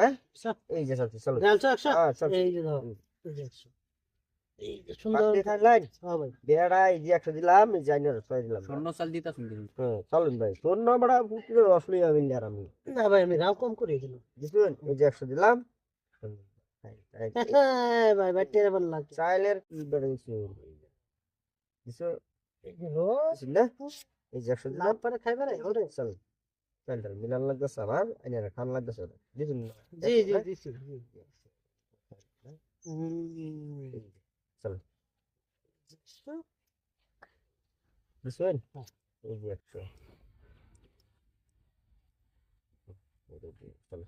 না এই যে চলছে চলো দেড়শো একশো হ্যাঁ চলছে এই যে ধর এই যে 100 এই যে সুন্দর লাইন হ্যাঁ ভাই বেড়া এই যে 100 দিলাম এই জাইনার 6 দিলাম স্বর্ণ চাল দিতাছেন কিন্তু হ্যাঁ চলুন ভাই তোর না বড়া পুরো রসলি আমি আর আমি না ভাই আমি রাও কম করে দিলাম বুঝলেন এই যে 100 দিলাম ভাই ভাই টেরাবল লাগছে চাইলের কি বেড়ে দিছো দিছো এই যে হো না এই যে 100 দিলাম লাভ করে খাইবে রে ওরে চল চাইলটা মিলান লাগতেছে আমার আইনার খান লাগতেছে দিছুন জি জি দিছি চল দিছুন এই যে 100 চল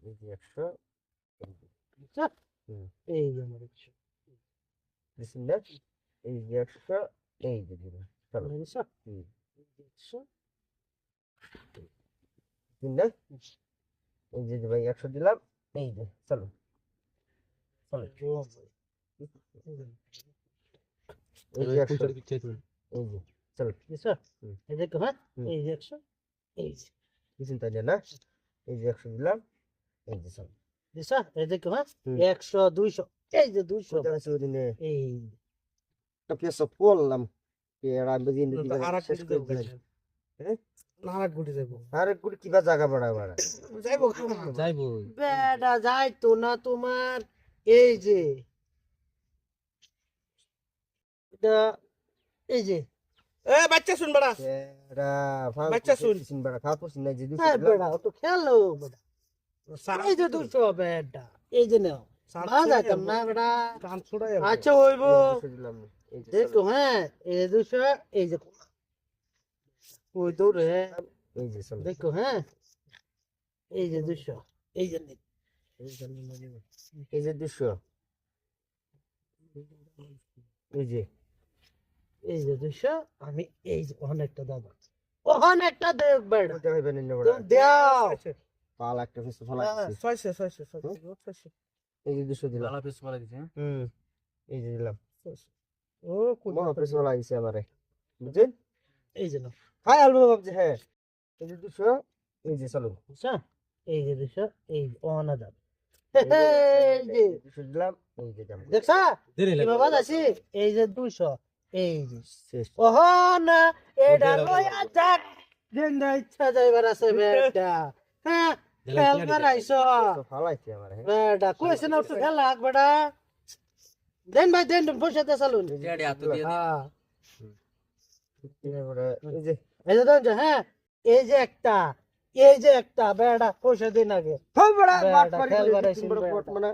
এই যে 100 এই যে আমার 100 দিছুন না এই যে 100 এই যে দিলাম চল 100 দিন না এই যে ভাই 100 দিলাম এই যে চলো চলো এই যে 100 এই যে চলো দিছো এই যে হ্যাঁ এই যে 100 এই যে দিছেন তাই না এই যে 100 দিলাম এই যে চলো দিছো এই যে হ্যাঁ 100 200 এই যে 200 টাকা শুরু দিনে এই একটা পেছো পড়লাম পেড়া বেদিন দিতে শেষ করে দিলাম নারাক গুটি যাইব আরে গুড় কিবা জায়গা বড়া বড়া যাইবো বেটা যাই তো না তোমার এই যে এটা এই যে এ বাচ্চা শুন বড়া পেড়া বাচ্চা শুন। শুন বড়া খাওয়া পড়ছিস না যে দুই হ্যাঁ বেটা ও তো খেলো বেটা এই যে 200 বেটা এই যে নাও না যাইতাম না বেটা কান ছড়াই আচ্ছা হইব দিলাম এই যে দেখো হ্যাঁ এই যে 200 এই যে ওই দৌড়ে এই যে চলো দেখো হ্যাঁ এই যে 200 এই যে নিন। এই যে 200 এই যে এই যে 200 আমি এই যে অনেকটা দাদা অনেকটা দেখ বেটা ওটা হইবে না বড়া তুমি দাও পাল একটা পিস ফলা ছয়শো এই যে 200 দিলাম ভালো পিস বলে দিছে এই যে দিলাম ও কোন মহা পিস ফলা দিছে আমারে বুঝছেন এই যে নাও হাই আলবো ভাবছে হ্যাঁ এই যে 200 এই যে চলো আচ্ছা এই যে 200 এই অনাদার এই যে 200 দিলাম এই যে দাম দেখছা দেরি কি বাবা আছে এই যে 200 এই যে শেষ ওহ না এটা লয়া যাক দিন না ইচ্ছা যাইবার আছে বেটা হ্যাঁ খেল করাইছো তো ফালাইছে আমারে বেটা কইছ না তো খেলা হাক বেটা দেন ভাই দেন পয়সা দে চালুন টেডি হাত দিয়ে হ্যাঁ এই যে এই যে দেন হ্যাঁ এই যে একটা বেটা পয়সা দিন আগে হয় বড়া বেটা, বাট মারি খেল করে করাইছিস বড় বেটা। পট মানে